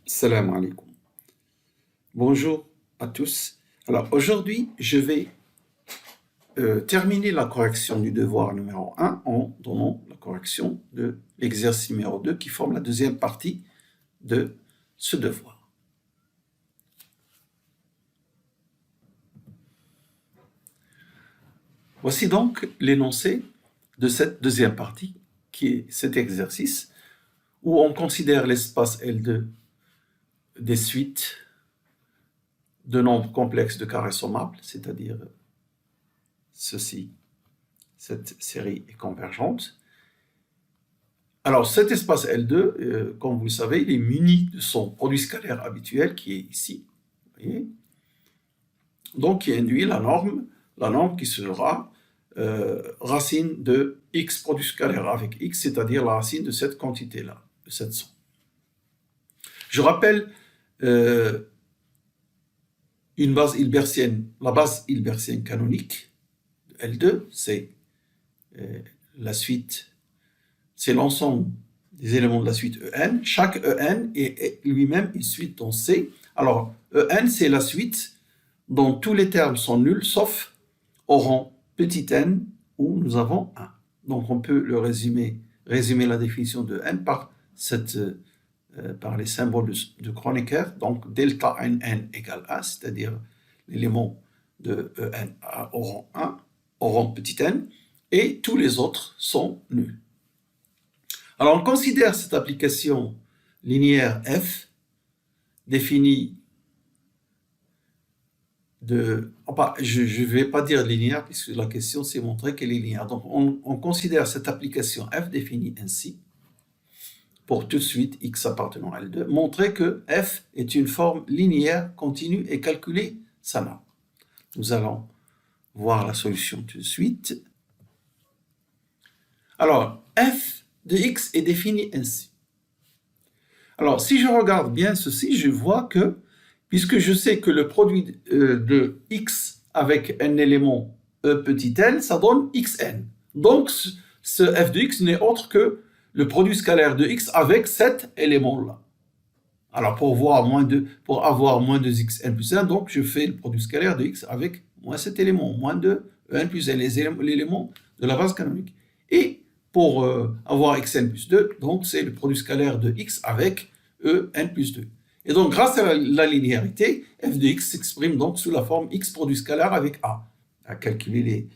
Salam alaikum. Bonjour à tous. Alors aujourd'hui, je vais terminer la correction du devoir numéro 1 en donnant la correction de l'exercice numéro 2 qui forme la deuxième partie de ce devoir. Voici donc l'énoncé de cette deuxième partie qui est cet exercice où on considère l'espace L2 des suites de nombres complexes de carrés sommables, c'est-à-dire ceci, cette série est convergente. Alors cet espace L2, comme vous le savez, il est muni de son produit scalaire habituel qui est ici, vous voyez, donc qui induit la norme qui sera racine de x produit scalaire avec x, c'est-à-dire la racine de cette quantité-là, de cette somme. Je rappelle une base hilbertienne, la base hilbertienne canonique de L2, c'est la suite, c'est l'ensemble des éléments de la suite En. Chaque En est lui-même une suite dans C. Alors, En, c'est la suite dont tous les termes sont nuls, sauf au rang petit n, où nous avons 1. Donc, on peut le résumer la définition de N par les symboles de Kronecker, donc delta NN égale 1, c'est-à-dire l'élément de En au rang 1, au rang petit n, et tous les autres sont nuls. Alors on considère cette application linéaire F définie de... Enfin, je ne vais pas dire linéaire puisque la question c'est montrer qu'elle est linéaire. Donc on considère cette application F définie ainsi, pour tout de suite x appartenant à L2, montrer que f est une forme linéaire, continue et calculer sa norme. Nous allons voir la solution tout de suite. Alors, f de x est défini ainsi. Alors, si je regarde bien ceci, je vois que, puisque je sais que le produit de x avec un élément e petit n, ça donne xn. Donc, ce f de x n'est autre que le produit scalaire de x avec cet élément-là. Alors, pour avoir moins de xn plus 1, donc je fais le produit scalaire de x avec moins cet élément, moins de en plus n, l'élément de la base canonique. Et pour avoir xn plus 2, donc c'est le produit scalaire de x avec en plus 2. Et donc, grâce à la linéarité, f de x s'exprime donc sous la forme x produit scalaire avec a. À calculer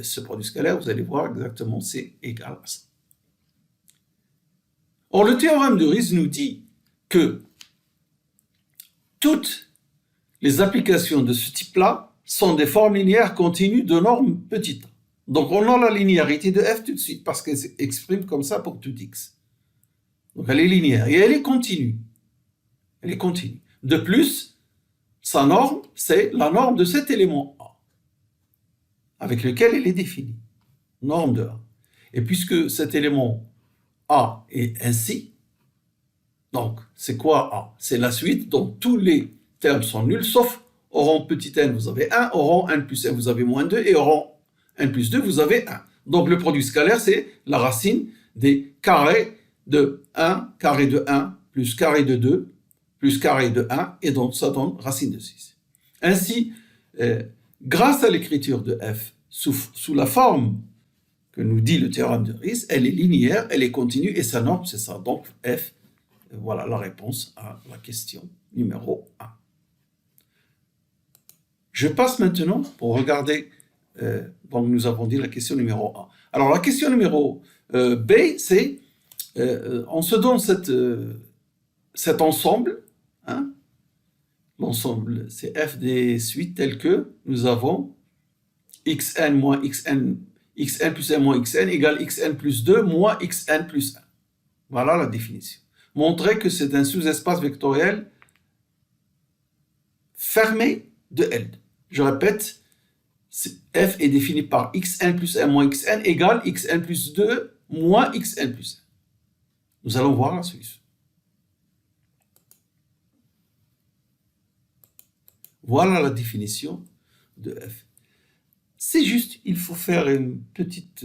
ce produit scalaire, vous allez voir exactement c'est égal à ça. Or, le théorème de Riesz nous dit que toutes les applications de ce type-là sont des formes linéaires continues de normes petites. Donc, on a la linéarité de f tout de suite parce qu'elle s'exprime comme ça pour tout x. Donc, elle est linéaire et elle est continue. Elle est continue. De plus, sa norme, c'est la norme de cet élément A, avec lequel elle est définie. Norme de A. Et puisque cet élément A est ainsi, donc c'est quoi A? C'est la suite dont tous les termes sont nuls, sauf au rang petit n, vous avez 1, au rang n plus 1, vous avez moins 2, et au rang n plus 2, vous avez 1. Donc le produit scalaire, c'est la racine des carrés de 1, carré de 1, plus carré de 2, plus carré de 1, et donc ça donne racine de 6. Ainsi, grâce à l'écriture de f sous la forme que nous dit le théorème de Riesz, elle est linéaire, elle est continue, et sa norme, c'est ça. Donc f, voilà la réponse à la question numéro 1. Je passe maintenant pour regarder, donc nous avons dit la question numéro 1. Alors la question numéro B, c'est, on se donne cet ensemble, hein, l'ensemble c'est f des suites telles que nous avons xn moins xn plus 1 moins xn égale xn plus 2 moins xn plus 1. Voilà la définition. Montrer que c'est un sous-espace vectoriel fermé de L. Je répète, f est défini par xn plus 1 moins xn égale xn plus 2 moins xn plus 1. Nous allons voir la solution. Voilà la définition de f. C'est juste, il faut faire une petite,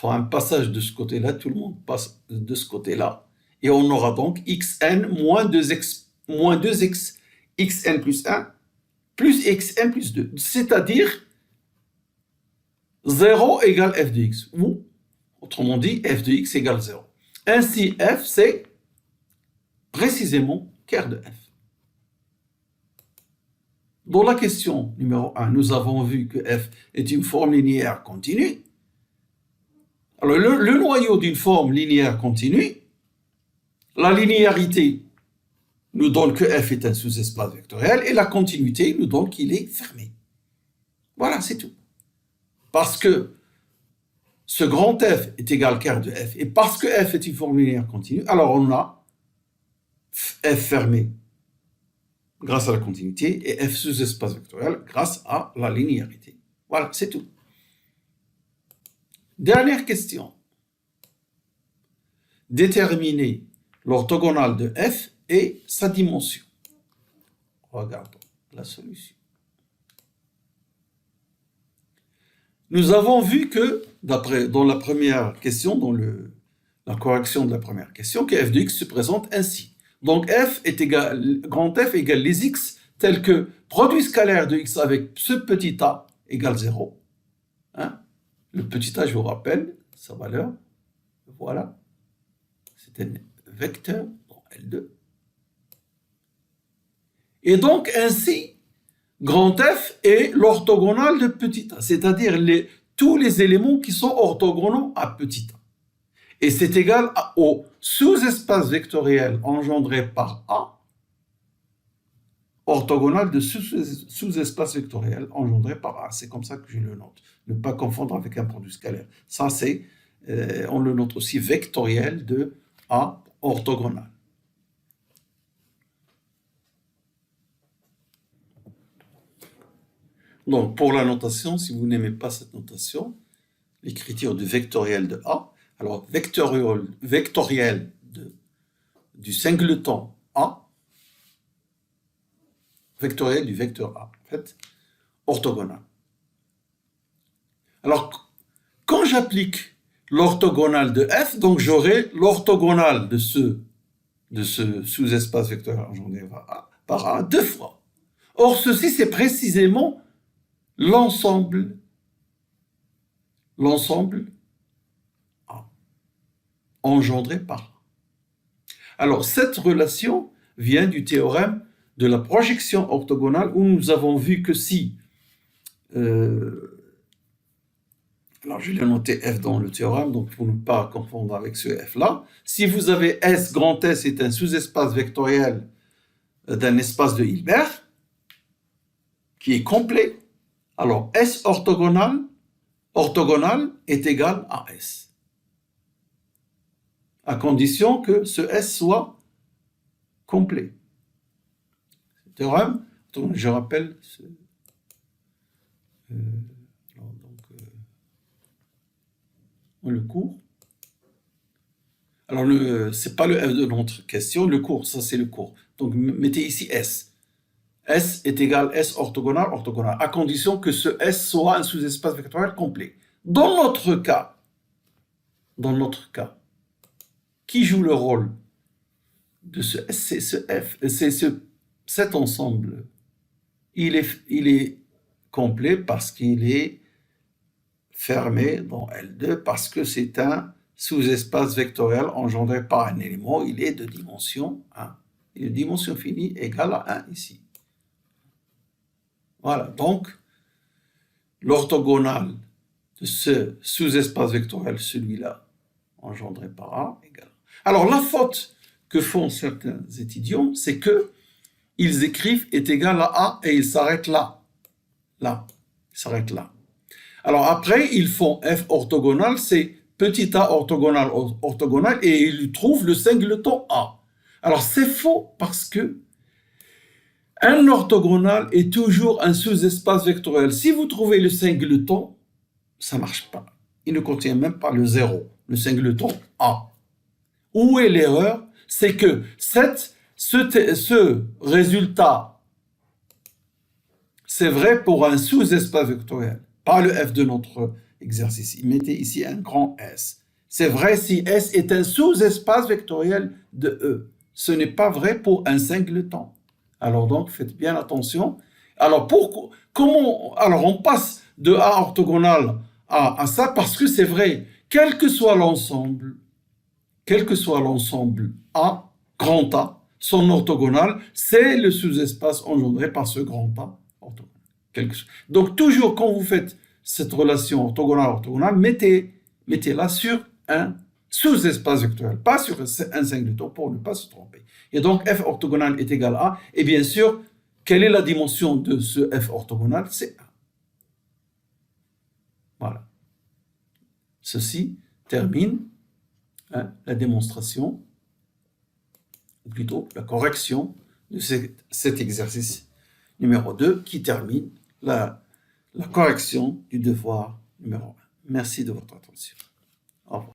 un passage de ce côté-là, tout le monde passe de ce côté-là, et on aura donc xn moins 2x, xn plus 1, plus xn plus 2, c'est-à-dire 0 égale f de x, ou autrement dit, f de x égale 0. Ainsi, f, c'est précisément ker de f. Dans la question numéro 1, nous avons vu que f est une forme linéaire continue. Alors, le noyau d'une forme linéaire continue, la linéarité nous donne que f est un sous-espace vectoriel et la continuité nous donne qu'il est fermé. Voilà, c'est tout. Parce que ce grand f est égal ker de f, et parce que f est une forme linéaire continue, alors on a f fermé grâce à la continuité et f sous-espace vectoriel grâce à la linéarité. Voilà, c'est tout. Dernière question. Déterminer l'orthogonale de f et sa dimension. Regardons la solution. Nous avons vu que, dans la première question, dans la correction de la première question, que f de x se présente ainsi. Donc f est égal, grand F égale les x tels que produit scalaire de x avec ce petit a égale 0. Hein? Le petit a, je vous rappelle, sa valeur, voilà, c'est un vecteur dans L2. Et donc ainsi, grand F est l'orthogonale de petit a, c'est-à-dire tous les éléments qui sont orthogonaux à petit a. Et c'est égal au sous-espace vectoriel engendré par A, orthogonal de sous-espace vectoriel engendré par A. C'est comme ça que je le note. Ne pas confondre avec un produit scalaire. Ça, c'est, on le note aussi vectoriel de A orthogonal. Donc, pour la notation, si vous n'aimez pas cette notation, l'écriture du vectoriel de A, alors vectoriel du singleton A, vectoriel du vecteur A, en fait, orthogonal. Alors, quand j'applique l'orthogonale de f, donc j'aurai l'orthogonale de ce sous-espace vectoriel engendré par A deux fois. Or, ceci, c'est précisément l'ensemble A engendré par A. Alors, cette relation vient du théorème de la projection orthogonale où nous avons vu que si, alors je l'ai noté f dans le théorème, donc pour ne pas confondre avec ce f-là, si vous avez S, grand S est un sous-espace vectoriel d'un espace de Hilbert, qui est complet, alors S orthogonal est égal à S, à condition que ce S soit complet. Théorème, je rappelle le cours. Alors, ce n'est pas le F de notre question, le cours, ça c'est le cours. Donc, mettez ici S. S est égal S orthogonal, à condition que ce S soit un sous-espace vectoriel complet. Dans notre cas, qui joue le rôle de ce S? C'est ce F, c'est cet ensemble. Il est complet parce qu'il est fermé dans L2, parce que c'est un sous-espace vectoriel engendré par un élément, il est de dimension 1. Et de dimension finie égale à 1 ici. Voilà, donc l'orthogonale de ce sous-espace vectoriel, celui-là, engendré par A, égale. Alors la faute que font certains étudiants, c'est que ils écrivent est égal à A et ils s'arrêtent là. Là, ils s'arrêtent là. Alors après, ils font F orthogonal, c'est petit a orthogonal, et ils trouvent le singleton A. Alors c'est faux parce que un orthogonal est toujours un sous-espace vectoriel. Si vous trouvez le singleton, ça ne marche pas. Il ne contient même pas le 0, le singleton A. Où est l'erreur? C'est que ce résultat c'est vrai pour un sous-espace vectoriel, pas le f de notre exercice. Mettez ici un grand S. C'est vrai si S est un sous-espace vectoriel de E. Ce n'est pas vrai pour un singleton. Alors donc, faites bien attention. Alors, alors on passe de A orthogonal à ça parce que c'est vrai, quel que soit l'ensemble A, grand A, son orthogonal, c'est le sous-espace engendré par ce grand A orthogonal. Donc, toujours quand vous faites cette relation orthogonale, mettez-la sur un sous-espace vectoriel, pas sur un singleton pour ne pas se tromper. Et donc, f orthogonal est égal à, et bien sûr, quelle est la dimension de ce f orthogonal? C'est 1. Voilà. Ceci termine la démonstration, ou plutôt la correction de cet exercice numéro 2 qui termine la correction du devoir numéro 1. Merci de votre attention. Au revoir.